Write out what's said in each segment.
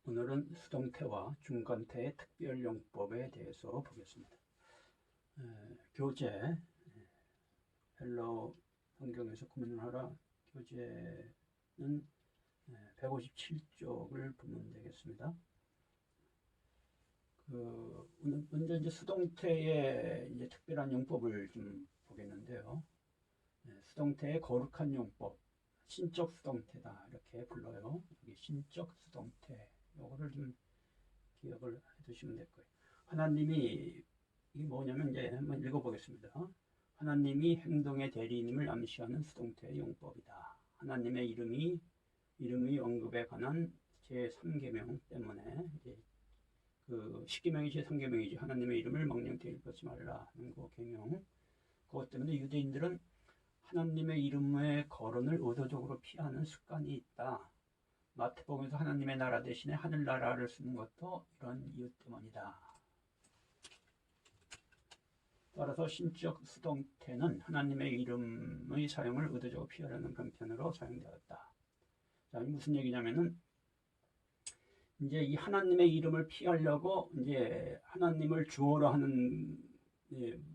오늘은 수동태와 중간태의 특별용법에 대해서 보겠습니다. 교재, 헬러 성경에서 구문을 하라 교재는 157쪽을 보면 되겠습니다. 먼저 이제 수동태의 이제 특별한 용법을 좀 보겠는데요. 수동태의 거룩한 용법, 신적 수동태다 이렇게 불러요. 여기 신적 수동태. 요거를 좀 기억을 해 두시면 될 거예요. 하나님이, 이게 뭐냐면 이제 한번 읽어보겠습니다. 하나님이 행동의 대리인임을 암시하는 수동태의 용법이다. 하나님의 이름의 언급에 관한 제3계명 때문에, 이제 그 10계명이 제3계명이지, 하나님의 이름을 망령되이 읽지 말라는 그 계명. 그것 때문에 유대인들은 하나님의 이름의 거론을 의도적으로 피하는 습관이 있다. 마태복음에서 하나님의 나라 대신에 하늘나라를 쓰는 것도 이런 이유 때문이다. 따라서 신적 수동태는 하나님의 이름의 사용을 의도적으로 피하려는 편편으로 사용되었다. 자, 무슨 얘기냐면은, 이제 이 하나님의 이름을 피하려고 이제 하나님을 주어로 하는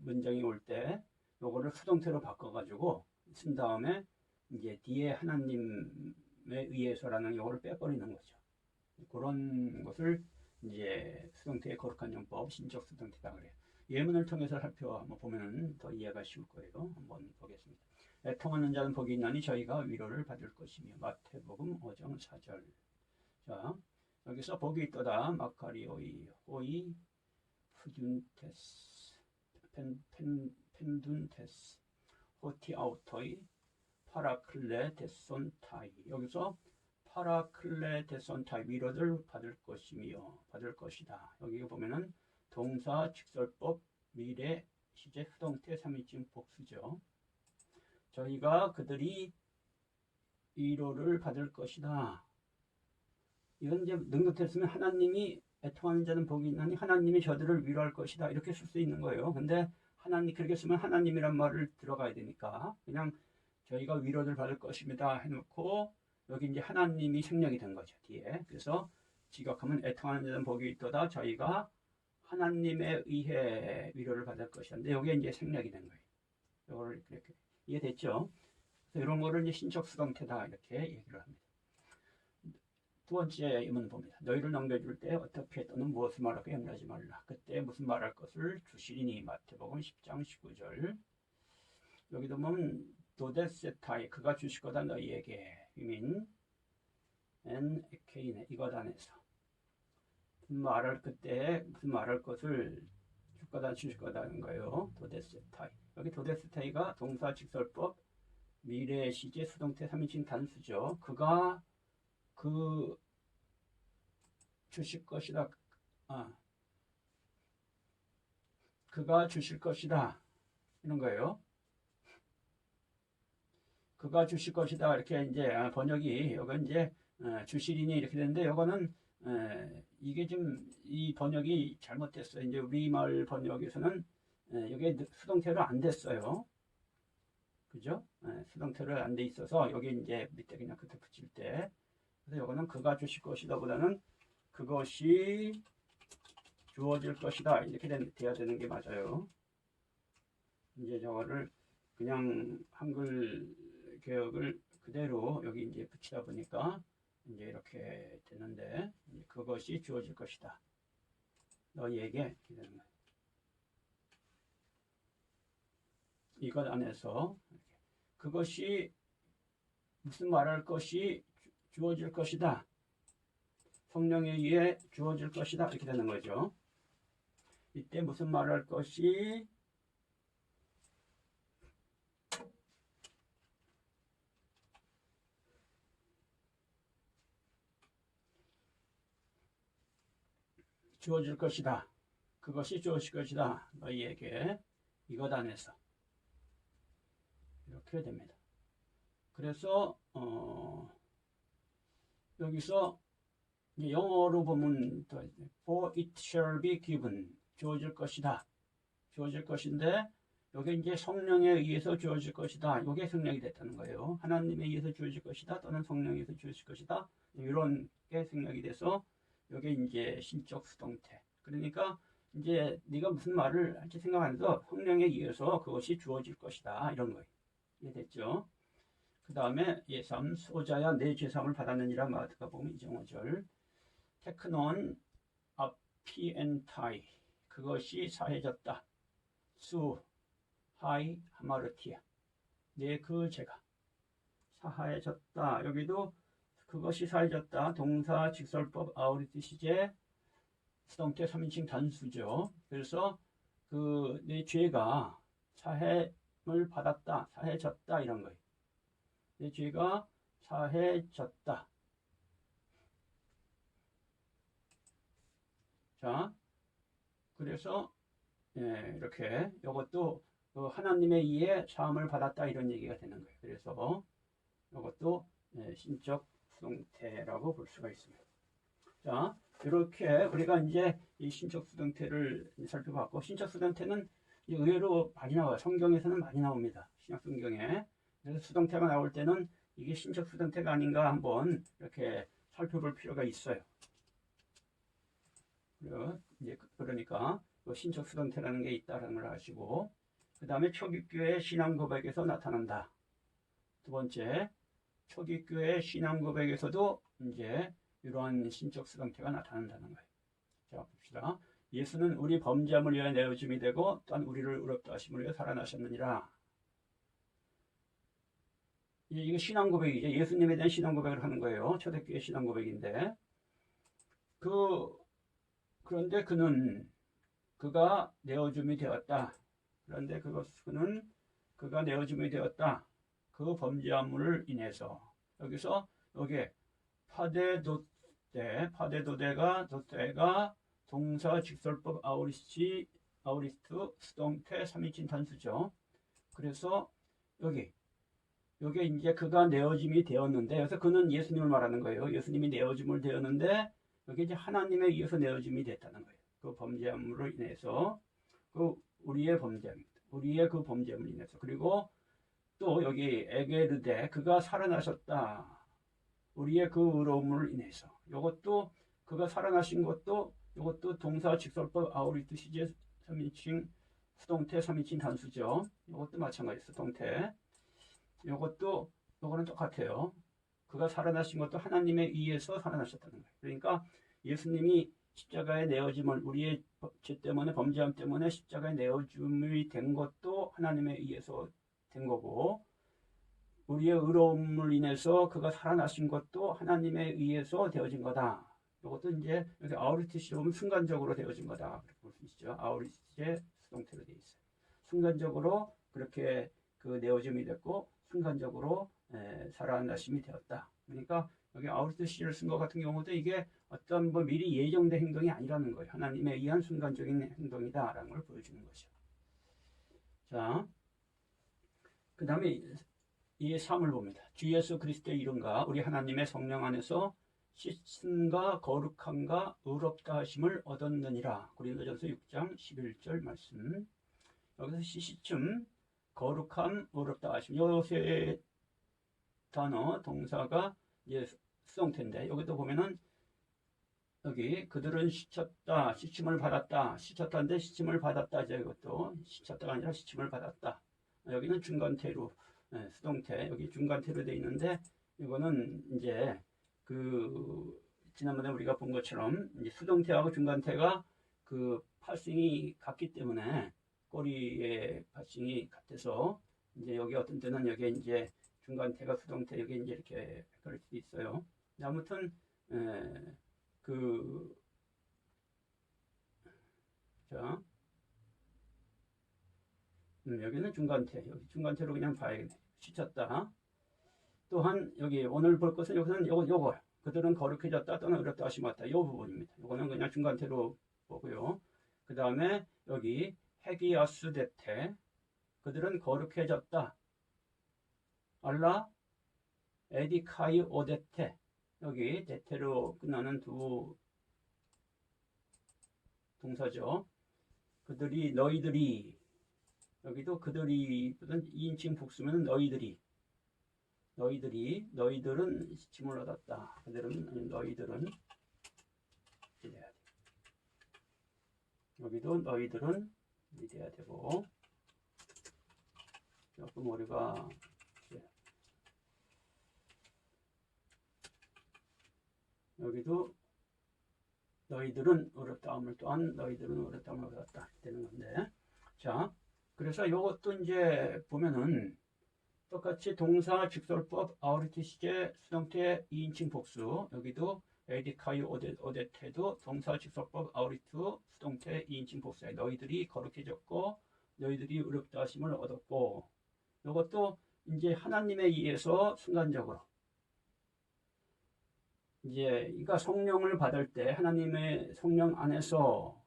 문장이 올 때, 요거를 수동태로 바꿔가지고 쓴 다음에 이제 뒤에 하나님에 의해서라는 요거를 빼버리는 거죠. 그런 것을 이제 수동태의 거룩한 용법, 신적 수동태다 그래요. 예문을 통해서 살펴보면 더 이해가 쉬울 거예요. 한번 보겠습니다. 애통하는 자는 복이 있나니 저희가 위로를 받을 것이며. 마태복음 5장 4절. 자, 여기서 복이 있도다. 마카리오이, 호이, 푸둔테스, 펜둔테스, 호티아우토이, 파라클레 데손타이. 여기서 파라클레 데손타이, 위로를 받을 것이며 받을 것이다. 여기 보면은 동사, 직설법, 미래, 시제, 수동태, 3인칭 복수죠. 저희가 그들이 위로를 받을 것이다. 이건 이제 능동태를 쓰면 하나님이 애통하는 자는 복이 있나니 하나님이 저들을 위로할 것이다. 이렇게 쓸 수 있는 거예요. 근데 하나님, 그렇게 쓰면 하나님이란 말을 들어가야 되니까 그냥 저희가 위로를 받을 것입니다 해놓고 여기 이제 하나님이 생략이 된 거죠, 뒤에. 그래서 지각하면 애통하는 자는 복이 있도다. 저희가 하나님에 의해 위로를 받을 것이었는데 여기에 이제 생략이 된 거예요. 이거를 이렇게 이해됐죠? 그래서 이런 거를 이제 신적 수동태다 이렇게 얘기를 합니다. 두 번째 예문 봅니다. 너희를 넘겨줄 때 어떻게 또는 무엇을 말하고 염려하지 말라. 그때 무슨 말할 것을 주시리니. 마태복음 10장 19절. 여기도 보면 도데세타이, 그가 주실 거다 너희에게. 유민 엔 에케이네, 이것 안에서 말할, 그때 무슨 말할 것을 줄 거다 주실 거다는 거예요. 도데세타이. 여기 도데세타이가 동사, 직설법, 미래, 시제, 수동태, 3인칭 단수죠. 그가 주실 것이다. 그가 주실 것이다. 이런 거예요. 그가 주실 것이다. 이렇게 이제 번역이, 여기 이제 주시리니 이렇게 되는데, 요거는 이게 좀 이 번역이 잘못됐어요. 이제 우리말 번역에서는 여기에 수동태로 안 됐어요. 그죠? 수동태로 안 돼 있어서 여기 이제 밑에 그냥 끝에 붙일 때, 그래서 요거는 그가 주실 것이다 보다는 그것이 주어질 것이다 이렇게 돼야 되는 게 맞아요. 이제 저거를 그냥 한글 개혁을 그대로 여기 이제 붙이다 보니까 이제 이렇게 됐는데, 이제 그것이 주어질 것이다. 너희에게 이렇게 되는 거예요. 이것 안에서 이렇게. 그것이 무슨 말할 것이 주어질 것이다. 성령에 의해 주어질 것이다. 이렇게 되는 거죠. 이때 무슨 말할 것이 주어질 것이다. 그것이 주어질 것이다. 너희에게 이것 안에서. 이렇게 됩니다. 그래서 여기서 영어로 보면 for it shall be given, 주어질 것이다. 주어질 것인데 여기 이제 성령에 의해서 주어질 것이다. 이게 생략이 됐다는 거예요. 하나님에 의해서 주어질 것이다 또는 성령에 의해서 주어질 것이다. 이런 게 생략이 돼서 이게 이제 신적 수동태. 그러니까 이제 네가 무슨 말을 할지 생각 안 해도 성령에 의해서 그것이 주어질 것이다. 이런 거예요. 이해됐죠? 그 다음에 예삼 소자야 내 죄사함을 받았느니라 마드가 보면 이정어절 테크논 아피엔타이 그것이 사해졌다. 수 하이 하마르티아 내 그 죄가 사해졌다. 여기도 그것이 사해졌다. 동사 직설법 아우리트 시제 수동태 3인칭 단수죠. 그래서 그 내 죄가 사해를 받았다. 사해졌다. 이런 거예요. 내 죄가 사해졌다. 자, 그래서 이렇게 이것도 하나님에 의해 사함을 받았다 이런 얘기가 되는 거예요. 그래서 이것도 신적 수동태라고 볼 수가 있습니다. 자, 이렇게 우리가 이제 이 신적 수동태를 살펴봤고, 신적 수동태는 의외로 많이 나와요. 성경에서는 많이 나옵니다. 신약 성경에. 그래서 수동태가 나올 때는 이게 신적 수동태가 아닌가 한번 이렇게 살펴볼 필요가 있어요. 그러니까 신적 수동태라는 게 있다는 걸 아시고, 그 다음에 초기교회 신앙 고백에서 나타난다. 두 번째, 초기교회 신앙 고백에서도 이제 이러한 신적 수동태가 나타난다는 거예요. 자, 봅시다. 예수는 우리 범죄함을 위하여 내어줌이 되고 또한 우리를 의롭다 하심을 위하여 살아나셨느니라. 이거 신앙 고백이죠. 예수님에 대한 신앙 고백을 하는 거예요. 초대교회 신앙 고백인데 그런데 그가 내어줌이 되었다. 그런데 그가 내어줌이 되었다. 그 범죄함을 인해서 여기서 여기에 파데도데가 동사 직설법 아우리스트 수동태 3인칭 단수죠. 그래서 여기 이제 그가 내어짐이 되었는데 여기서 그는 예수님을 말하는 거예요. 예수님이 내어짐을 되었는데 여기 이제 하나님에 의해서 내어짐이 됐다는 거예요. 그 범죄함으로 인해서 우리의 그 범죄함을 인해서 그리고 또 여기 에게르데 그가 살아나셨다. 우리의 그 의로움을 인해서 이것도 그가 살아나신 것도 이것도 동사 직설법 아우리트 시제 3인칭 수동태 3인칭 단수죠. 이것도 마찬가지 수동태. 요거는 똑같아요. 그가 살아나신 것도 하나님에 의해서 살아나셨다는 거예요. 그러니까 예수님이 십자가에 내어짐을 우리의 죄 때문에 범죄함 때문에 십자가에 내어짐이 된 것도 하나님에 의해서 된 거고 우리의 의로움을 인해서 그가 살아나신 것도 하나님에 의해서 되어진 거다. 이것도 이제 여기 아우리티시로 보면 순간적으로 되어진 거다. 그렇게 볼 수 있죠. 아우리티시의 수동태로 되어 있어요. 순간적으로 그렇게 그 내어짐이 됐고 순간적으로 살아나심이 되었다. 그러니까 여기 아우리티시를 쓴 것 같은 경우도 이게 어떤 뭐 미리 예정된 행동이 아니라는 거예요. 하나님에 의한 순간적인 행동이다라는 걸 보여주는 거죠. 자, 그 다음에 이 삶을 봅니다. 주 예수 그리스도의 이름과 우리 하나님의 성령 안에서 씻음과 거룩함과 의롭다 하심을 얻었느니라. 고린도전서 6장 11절 말씀. 여기서 씻음, 거룩함, 의롭다 하심. 요 세 단어 동사가 이제 수동태인데 여기도 보면은 여기 그들은 씻었다, 씻음을 받았다, 씻었다인데 씻음을 받았다. 이것도 씻었다가 아니라 씻음을 받았다. 여기는 중간태로 수동태 여기 중간태로 되어 있는데 이거는 이제 지난번에 우리가 본 것처럼 이제 수동태하고 중간태가 그 파싱이 같기 때문에 꼬리의 파싱이 같아서 이제 여기 어떤 때는 여기 이제 중간태가 수동태 여기 이제 이렇게 그럴 수도 있어요. 아무튼 여기는 중간태 여기 중간태로 그냥 봐야겠네. 씻었다. 또한 여기 오늘 볼 것은 여기서는 요거 그들은 거룩해졌다 또는 의롭다 하심았다 요 부분입니다. 요거는 그냥 중간태로 보고요. 그 다음에 여기 헤기아스 데테 그들은 거룩해졌다. 알라 에디카이 오데테 여기 데테로 끝나는 두 동사죠. 너희들이 여기도 그들이 2인칭 복수면 너희들은 씻음을 얻었다. 너희들은 여기도 너희들은 이 돼야 되고, 조금 우리가 여기도 너희들은 어렵다함을 또한 너희들은 어렵다함을 얻었다 되는 건데, 자, 그래서 이것도 이제 보면은 똑같이 동사 직설법 아우리트 시제 수동태 2인칭 복수, 여기도 에디카이 오데테도 동사 직설법 아우리트 수동태 2인칭 복수에 너희들이 거룩해졌고 너희들이 의롭다 하심을 얻었고, 이것도 이제 하나님에 의해서 순간적으로 이제 그러니까 성령을 받을 때 하나님의 성령 안에서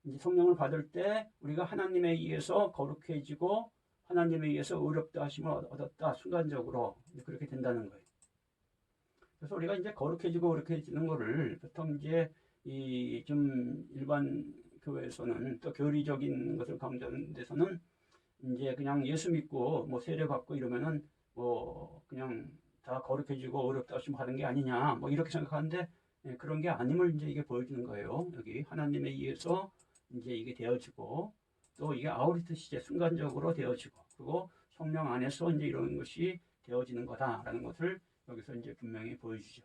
이제 성령을 받을 때 우리가 하나님에 의해서 거룩해지고 하나님에 의해서 의롭다 하심을 얻었다, 순간적으로 그렇게 된다는 거예요. 그래서 우리가 이제 거룩해지고 거룩해지는 거를 보통 이제 이 좀 일반 교회에서는 또 교리적인 것을 강조하는 데서는 이제 그냥 예수 믿고 뭐 세례 받고 이러면은 뭐 그냥 다 거룩해지고 어렵다 하시면 하는 게 아니냐 뭐 이렇게 생각하는데, 그런 게 아님을 이제 이게 보여주는 거예요. 여기 하나님에 의해서 이제 이게 되어지고 또 이게 아우리트 시제 순간적으로 되어지고 그리고 성령 안에서 이제 이런 것이 되어지는 거다라는 것을 여기서 이제 분명히 보여주죠.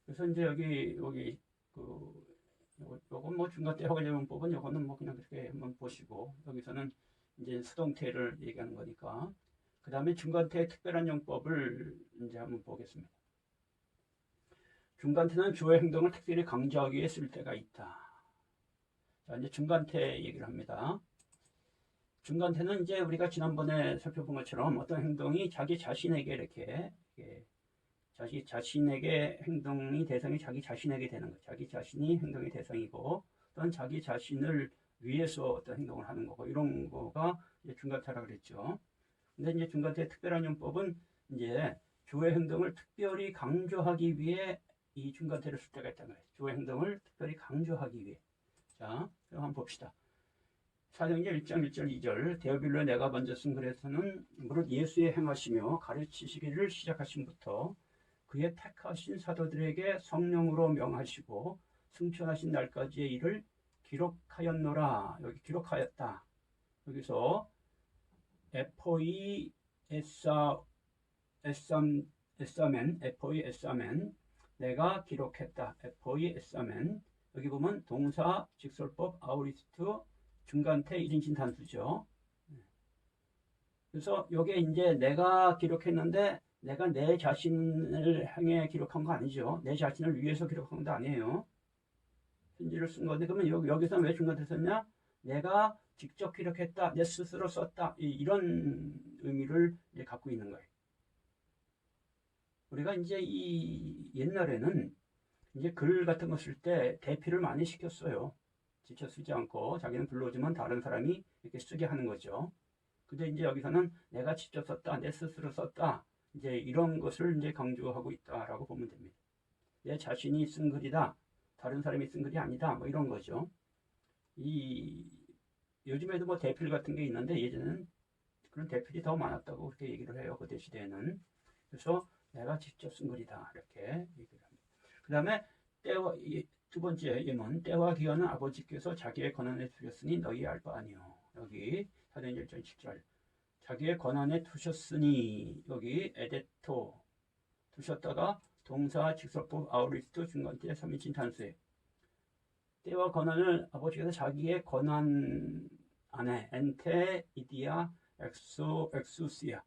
그래서 이제 여기 요건 뭐 중간 때 허가제문법은 요거는 뭐 그냥 그렇게 한번 보시고, 여기서는 이제 수동태를 얘기하는 거니까 그 다음에 중간태의 특별한 용법을 이제 한번 보겠습니다. 중간태는 주어의 행동을 특별히 강조하기 위해 쓸 때가 있다. 자, 이제 중간태 얘기를 합니다. 중간태는 이제 우리가 지난번에 살펴본 것처럼 어떤 행동이 자기 자신에게 이렇게 자기 자신에게 행동이 대상이 자기 자신에게 되는 것, 자기 자신이 행동의 대상이고 또는 자기 자신을 위해서 어떤 행동을 하는 거고, 이런 거가 이제 중간태라고 그랬죠. 근데 이제 중간태의 특별한 용법은 이제 주어의 행동을 특별히 강조하기 위해 이 중간태를 쓸 때가 있다는 거예요. 주어의 행동을 특별히 강조하기 위해. 자, 그럼 한번 봅시다. 사도행전 1장 1절 2절 데오빌로에 내가 먼저 쓴 글에서는 무릇 예수의 행하시며 가르치시기를 시작하신부터 그의 택하신 사도들에게 성령으로 명하시고 승천하신 날까지의 일을 기록하였노라. 여기 기록하였다. 여기서 에포이 에사멘 에포이 에사멘 내가 기록했다. 에포이 에사멘, 여기 보면 동사 직설법 아우리스트 중간태 1인칭 단수죠. 그래서 이게 이제 내가 기록했는데 내가 내 자신을 향해 기록한 거 아니죠. 내 자신을 위해서 기록한 것도 아니에요. 편지를 쓴 건데, 그러면 여기서 왜 중간태 썼냐? 내가 직접 기록했다, 내 스스로 썼다, 이런 의미를 이제 갖고 있는 거예요. 우리가 이제 이 옛날에는 이제 글 같은 거 쓸 때 대피를 많이 시켰어요. 직접 쓰지 않고 자기는 불러주면 다른 사람이 이렇게 쓰게 하는 거죠. 근데 이제 여기서는 내가 직접 썼다, 내 스스로 썼다, 이제 이런 것을 이제 강조하고 있다라고 보면 됩니다. 내 자신이 쓴 글이다, 다른 사람이 쓴 글이 아니다, 뭐 이런 거죠. 요즘에도 뭐 대필 같은 게 있는데 예전에는 그런 대필이 더 많았다고 그렇게 얘기를 해요. 그때 시대에는. 그래서 내가 직접 쓴 글이다, 이렇게 얘기를 합니다. 그 다음에 두 번째 예문, 때와 기한은 아버지께서 자기의 권한에 두셨으니 너희 알 바 아니요. 여기 사도행전 1장 7절 자기의 권한에 두셨으니, 여기 에데토 두셨다가 동사 직설법 아우리스트 중간태 3인칭 단수에 때와 권한을 아버지께서 자기의 권한 안에 엔테 이디아 엑수시아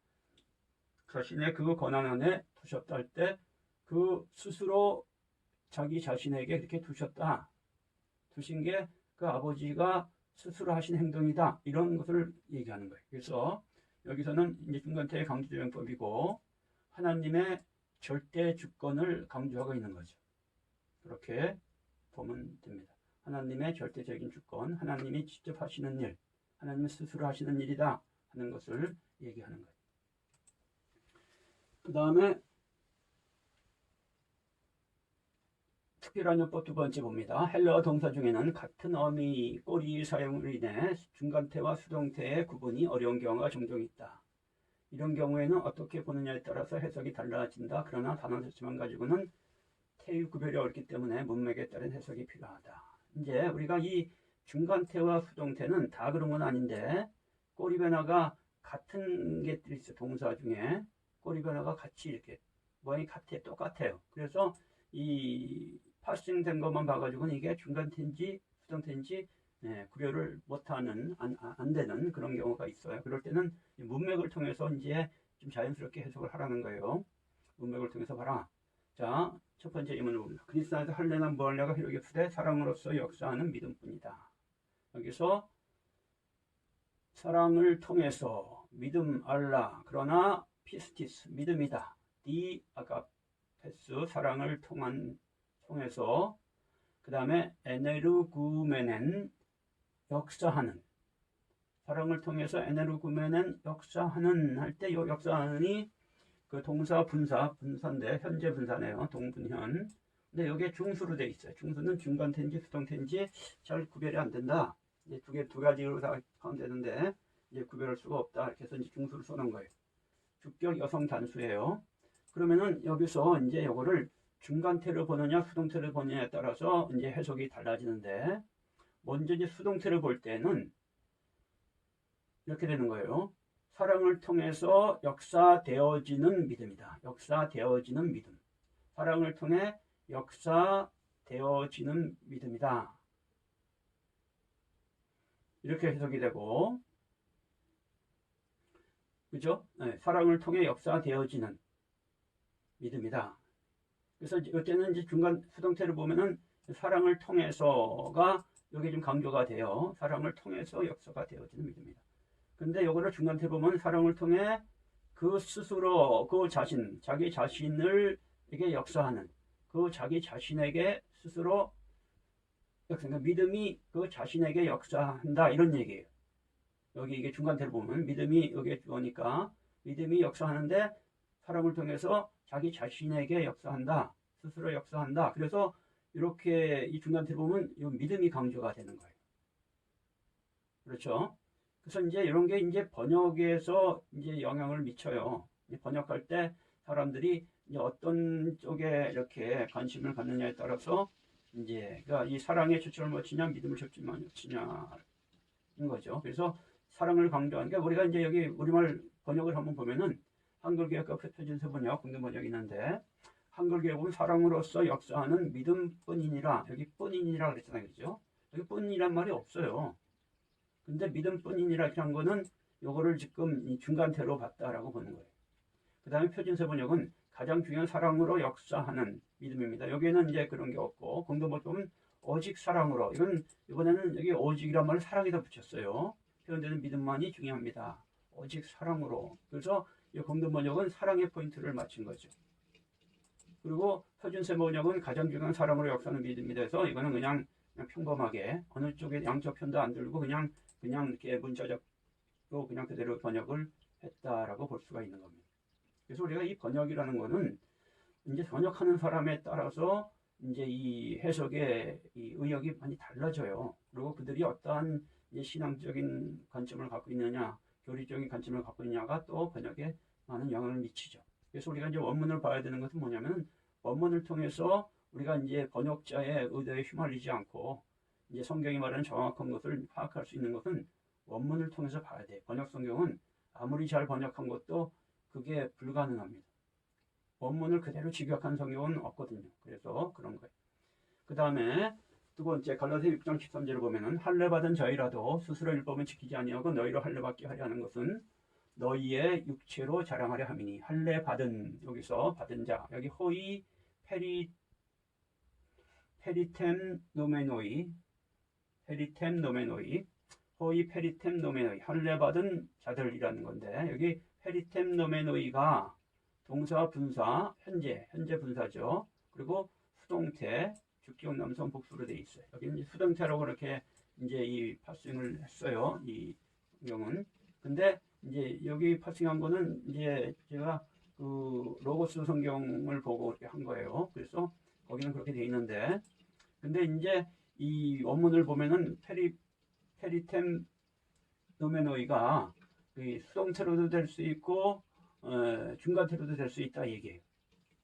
자신의 그 권한 안에 두셨다 할 때 그 스스로 자기 자신에게 그렇게 두셨다, 두신 게 그 아버지가 스스로 하신 행동이다, 이런 것을 얘기하는 거예요. 그래서 여기서는 이제 중간태의 강조조정법이고 하나님의 절대 주권을 강조하고 있는 거죠. 그렇게 보면 됩니다. 하나님의 절대적인 주권, 하나님이 직접 하시는 일, 하나님이 스스로 하시는 일이다 하는 것을 얘기하는 거예요. 그 다음에 특별한 용법 두 번째 봅니다. 헬라어 동사 중에는 같은 어미 꼬리 사용으로 인해 중간태와 수동태의 구분이 어려운 경우가 종종 있다. 이런 경우에는 어떻게 보느냐에 따라서 해석이 달라진다. 그러나 단어 자체만 가지고는 태유 구별이 어렵기 때문에 문맥에 따른 해석이 필요하다. 이제 우리가 이 중간태와 수동태는 다 그런 건 아닌데 꼬리 변화가 같은 게들이 있어. 동사 중에 꼬리 변화가 같이 이렇게 모양이 똑같아요. 그래서 이 파싱된 것만 봐가지고는 이게 중간태인지 수동태인지 구별을 못하는 안 되는 그런 경우가 있어요. 그럴 때는 문맥을 통해서 이제 좀 자연스럽게 해석을 하라는 거예요. 문맥을 통해서 봐라. 자, 첫 번째 이문을 봅니다. 그리스 안에서 할례나 무할례가 희록이 없으되 사랑으로서 역사하는 믿음뿐이다. 여기서 사랑을 통해서 믿음 알라 그러나 피스티스 믿음이다. 디 아가페스 사랑을 통해서 그 다음에 에네르구메넨 역사하는 사랑을 통해서 에네르구메넨 역사하는 할 때 이 역사하는이 그 동사 분사인데 현재 분사네요. 동분현. 근데 여기에 중수로 돼 있어요. 중수는 중간태인지 수동태인지 잘 구별이 안 된다. 이제 두 가지로 다 하면 되는데 이제 구별할 수가 없다. 이렇게 해서 이제 중수를 써놓은 거예요. 주격 여성 단수예요. 그러면은 여기서 이제 이거를 중간태로 보느냐 수동태로 보느냐에 따라서 이제 해석이 달라지는데 먼저 이제 수동태를 볼 때는 이렇게 되는 거예요. 사랑을 통해서 역사되어지는 믿음이다. 역사되어지는 믿음. 사랑을 통해 역사되어지는 믿음이다. 이렇게 해석이 되고, 그죠? 네, 사랑을 통해 역사되어지는 믿음이다. 그래서 이때는 이제 중간 수동태를 보면은 사랑을 통해서가 여기 좀 강조가 돼요. 사랑을 통해서 역사가 되어지는 믿음이다. 근데 요거를 중간태 보면 사랑을 통해 그 스스로 그 자기 자신을 이게 역사하는 그 자기 자신에게 스스로 그러니까 믿음이 그 자신에게 역사한다 이런 얘기예요. 여기 이게 중간태를 보면 믿음이 여기에 주어니까 믿음이 역사하는데 사랑을 통해서 자기 자신에게 역사한다. 스스로 역사한다. 그래서 이렇게 이 중간태를 보면 이 믿음이 강조가 되는 거예요. 그렇죠? 그래서 이제 이런 게 이제 번역에서 이제 영향을 미쳐요. 번역할 때 사람들이 이제 어떤 쪽에 이렇게 관심을 갖느냐에 따라서 이제 그러니까 이 사랑에 초점을 못 치냐, 믿음을 초점을 못 치냐인 거죠. 그래서 사랑을 강조하는 게 우리가 이제 여기 우리말 번역을 한번 보면은 한글개혁과 표준세 번역, 공동 번역이 있는데 한글개혁은 사랑으로서 역사하는 믿음뿐이니라 여기 뿐이니라 그랬잖아요, 그죠? 여기 뿐이란 말이 없어요. 근데 믿음뿐이니라 이렇게 한 거는 요거를 지금 중간태로 봤다라고 보는 거예요. 그 다음에 표준세 번역은 가장 중요한 사랑으로 역사하는 믿음입니다. 여기에는 이제 그런 게 없고 공동번역은 오직 사랑으로 이번에는 여기 오직이란 말을 사랑에다 붙였어요. 표현되는 믿음만이 중요합니다. 오직 사랑으로. 그래서 이 공동번역은 사랑의 포인트를 맞춘 거죠. 그리고 표준세 번역은 가장 중요한 사랑으로 역사하는 믿음이다 해서 이거는 그냥 평범하게 어느 쪽에 양쪽 편도 안 들고 그냥 이렇게 문자적으로 그냥 그대로 번역을 했다라고 볼 수가 있는 겁니다. 그래서 우리가 이 번역이라는 거는 이제 번역하는 사람에 따라서 이제 이 해석의 이 의역이 많이 달라져요. 그리고 그들이 어떠한 이제 신앙적인 관점을 갖고 있느냐, 교리적인 관점을 갖고 있느냐가 또 번역에 많은 영향을 미치죠. 그래서 우리가 이제 원문을 봐야 되는 것은 뭐냐면 원문을 통해서 우리가 이제 번역자의 의도에 휘말리지 않고 이제 성경이 말하는 정확한 것을 파악할 수 있는 것은 원문을 통해서 봐야 돼. 번역 성경은 아무리 잘 번역한 것도 그게 불가능합니다. 원문을 그대로 직역한 성경은 없거든요. 그래서 그런 거예요. 그 다음에 두 번째 갈라디아 6장 13절을 보면은 할례 받은 저희라도 스스로 율법은 지키지 아니하고 너희로 할례 받게 하려 하는 것은 너희의 육체로 자랑하려 함이니 할례 받은 여기서 받은 자 여기 호이 페리템 노메노이 호이 페리템 노메노이 할례 받은 자들이라는 건데 여기 페리템 노메노이가 동사 분사 현재 분사죠. 그리고 수동태 주격 남성 복수로 되어 있어요. 여기는 이제 수동태라고 이렇게 이제 이 파싱을 했어요. 이 경우는. 근데 이제 여기 파싱한 거는 이제 제가 그 로고스 성경을 보고 이렇게 한 거예요. 그래서 거기는 그렇게 되어 있는데, 근데 이제 이 원문을 보면은 페리템 노메노이가 수동태로도 될 수 있고 중간태로도 될 수 있다 얘기예요.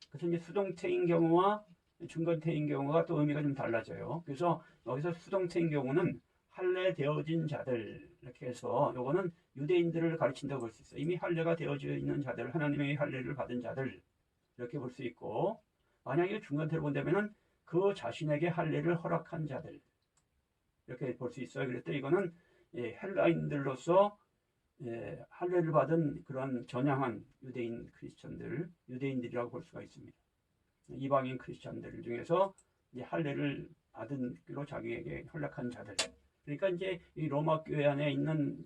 그래서 이제 수동태인 경우와 중간태인 경우가 또 의미가 좀 달라져요. 그래서 여기서 수동태인 경우는 할례되어진 자들 이렇게 해서 요거는 유대인들을 가르친다고 볼 수 있어요. 이미 할례가 되어져 있는 자들, 하나님의 할례를 받은 자들 이렇게 볼 수 있고, 만약에 중간태로 본다면은 그 자신에게 할례를 허락한 자들 이렇게 볼 수 있어요. 그래서 이거는 헬라인들로서 할례를 받은 그런 전향한 유대인 크리스천들, 유대인들이라고 볼 수가 있습니다. 이방인 크리스천들 중에서 이제 할례를 받은 로 자기에게 허락한 자들. 그러니까 이제 이 로마 교회 안에 있는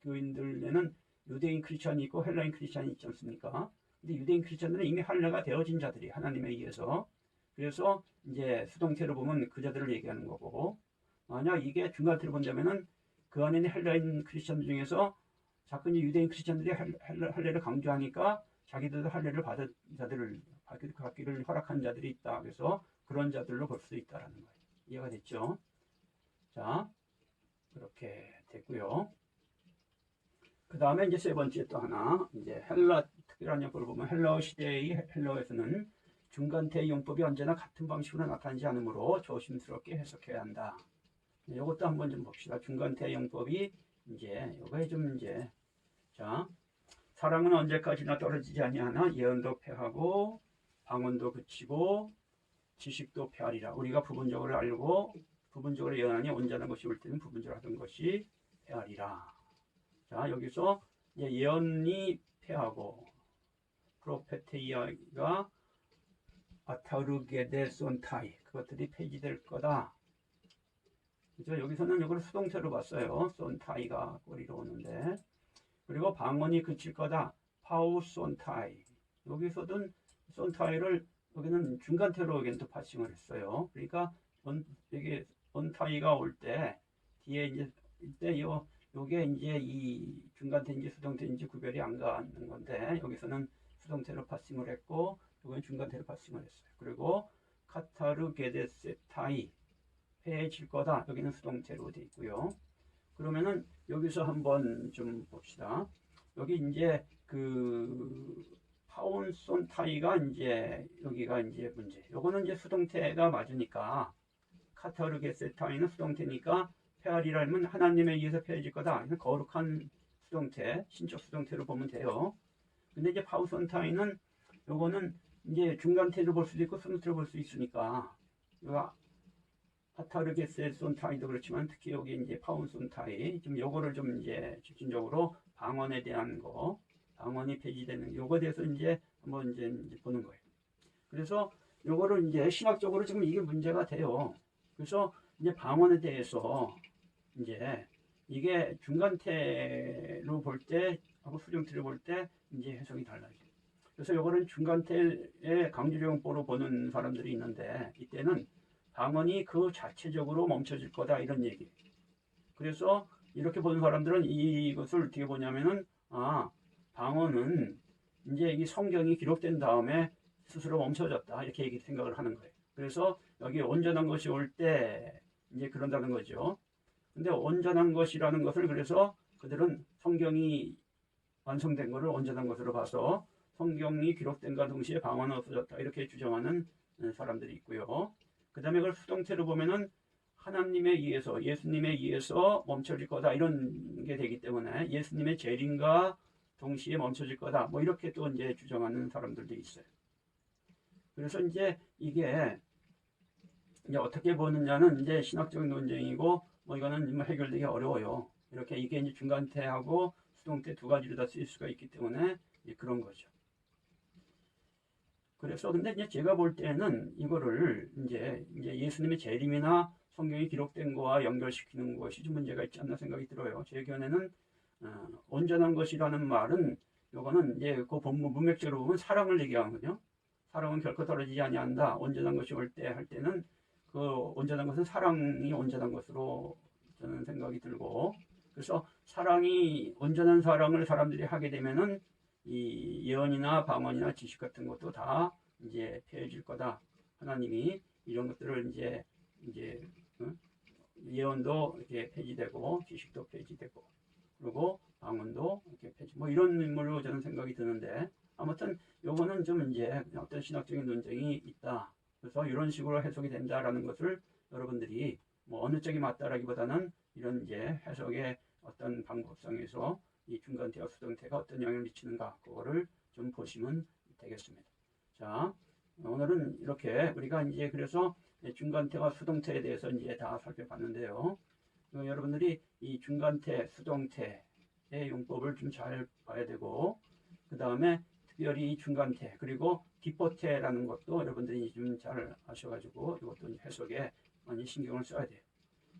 교인들에는 유대인 크리스천이 있고 헬라인 크리스천이 있지 않습니까? 근데 유대인 크리스천들은 이미 할례가 되어진 자들이 하나님에 의해서. 그래서 이제 수동태로 보면 그 자들을 얘기하는 거고, 만약 이게 중간태로 본다면은 그 안에 있는 헬라인 크리스천들 중에서 자꾸 이제 유대인 크리스천들이 할례를 강조하니까 자기들도 할례를 받은 자들을 받기를 허락한 자들이 있다. 그래서 그런 자들로 볼 수 있다라는 거예요. 이해가 됐죠? 자, 그렇게 됐고요. 그 다음에 이제 세 번째 또 하나, 이제 헬라 특별한 용법을 보면 헬라어 시대의 헬라어에서는 중간태 용법이 언제나 같은 방식으로 나타나지 않으므로 조심스럽게 해석해야 한다. 이것도 한번 좀 봅시다. 중간태 용법이 이제 요거에 좀 이제 자, 사랑은 언제까지나 떨어지지 아니하나 예언도 패하고 방언도 그치고 지식도 패하리라. 우리가 부분적으로 알고 부분적으로 예언하니 온전한 것이 올 때는 부분적으로 하던 것이 패하리라. 자, 여기서 이제 예언이 패하고 프로페테이아가 아타르게데 손타이 그것들이 폐지될 거다. 그죠? 여기서는 이걸 수동태로 봤어요. 손타이가 꼬리로 오는데, 그리고 방언이 그칠 거다. 파우 손타이. 여기서든 손타이를 여기는 중간태로 여기는 또 파싱을 했어요. 그러니까 여기 손타이가 올 때 뒤에 이제 이때 요게 이제 이 중간태인지 수동태인지 구별이 안 가는 건데, 여기서는 수동태로 파싱을 했고 이건 중간태로 파싱을 했어요. 그리고 카타르게데세타이 해질 거다. 여기는 수동태로 되어 있고요. 그러면은 여기서 한번 좀 봅시다. 여기 이제 그 파운손타이가 이제 여기가 이제 문제. 요거는 이제 수동태가 맞으니까 카타르게세타이는 수동태니까 페아리라면 하나님에 의해서 폐해질 거다. 거룩한 수동태, 신적 수동태로 보면 돼요. 근데 이제 파우손타이는 요거는 이제 중간태로 볼 수도 있고 수동태로 볼 수 있으니까 카타르게세손타이도 그렇지만 특히 여기 이제 파운손타이 좀 요거를 좀 이제 집중적으로 방언에 대한 거, 방언이 폐지되는 요거에 대해서 이제 한번 이제 보는 거예요. 그래서 요거를 이제 신학적으로 지금 이게 문제가 돼요. 그래서 이제 방언에 대해서 이제 이게 중간태로 볼 때 하고 수정태로 볼 때 이제 해석이 달라요. 그래서 요거는 중간태의 강조용법으로 보는 사람들이 있는데, 이때는 방언이 그 자체적으로 멈춰질 거다 이런 얘기. 그래서 이렇게 보는 사람들은 이것을 어떻게 보냐면은 방언은 이제 이 성경이 기록된 다음에 스스로 멈춰졌다 이렇게 생각을 하는 거예요. 그래서 여기 온전한 것이 올 때 이제 그런다는 거죠. 근데 온전한 것이라는 것을 그래서 그들은 성경이 완성된 것을 온전한 것으로 봐서 성경이 기록된과 동시에 방언은 없어졌다 이렇게 주장하는 사람들이 있고요. 그 다음에 그걸 수동태로 보면은 하나님에 의해서 예수님에 의해서 멈춰질 거다 이런 게 되기 때문에 예수님의 재림과 동시에 멈춰질 거다 뭐 이렇게 또 이제 주장하는 사람들도 있어요. 그래서 이제 이게 이제 어떻게 보느냐는 이제 신학적인 논쟁이고 뭐 이거는 해결되기 어려워요. 이렇게 이게 이제 중간태하고 수동태 두 가지로 다 쓰일 수가 있기 때문에 이제 그런 거죠. 그래서 근데 이제 제가 볼 때는 이거를 이제 예수님의 재림이나 성경이 기록된 거와 연결시키는 것이 좀 문제가 있지 않나 생각이 들어요. 제 의견에는 온전한 것이라는 말은 이거는 이제 그 본문 문맥적으로 보면 사랑을 얘기하거든요. 사랑은 결코 떨어지지 아니한다. 온전한 것이 올 때 할 때는 그 온전한 것은 사랑이 온전한 것으로 저는 생각이 들고, 그래서 사랑이 온전한 사랑을 사람들이 하게 되면은 이 예언이나 방언이나 지식 같은 것도 다 이제 폐해질 거다. 하나님이 이런 것들을 이제 예언도 이렇게 폐지되고 지식도 폐지되고 그리고 방언도 이렇게 폐지 뭐 이런 인물로 저는 생각이 드는데, 아무튼 요거는 좀 이제 어떤 신학적인 논쟁이 있다. 그래서 이런 식으로 해석이 된다라는 것을 여러분들이 뭐 어느 쪽이 맞다라기보다는 이런 이제 해석의 어떤 방법성에서 이 중간태와 수동태가 어떤 영향을 미치는가 그거를 좀 보시면 되겠습니다. 자, 오늘은 이렇게 우리가 이제 그래서 중간태와 수동태에 대해서 이제 다 살펴봤는데요. 여러분들이 이 중간태, 수동태의 용법을 좀 잘 봐야 되고, 그 다음에 특별히 이 중간태 그리고 뒷보태라는 것도 여러분들이 좀 잘 아셔가지고 이것도 해석에 많이 신경을 써야 돼요.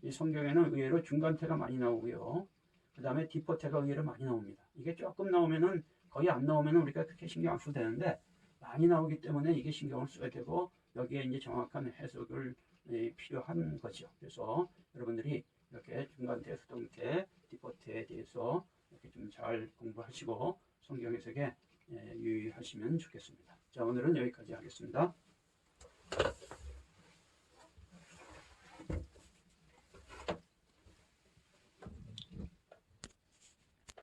이 성경에는 의외로 중간태가 많이 나오고요. 그 다음에 뒷보태가 의외로 많이 나옵니다. 이게 조금 나오면은 거의 안 나오면은 우리가 그렇게 신경 안 써도 되는데 많이 나오기 때문에 이게 신경을 써야 되고 여기에 이제 정확한 해석을 필요한 거죠. 그래서 여러분들이 이렇게 중간태, 수동태, 뒷보태에 대해서 이렇게 좀 잘 공부하시고 성경 해석에 유의하시면 좋겠습니다. 자, 오늘은 여기까지 하겠습니다.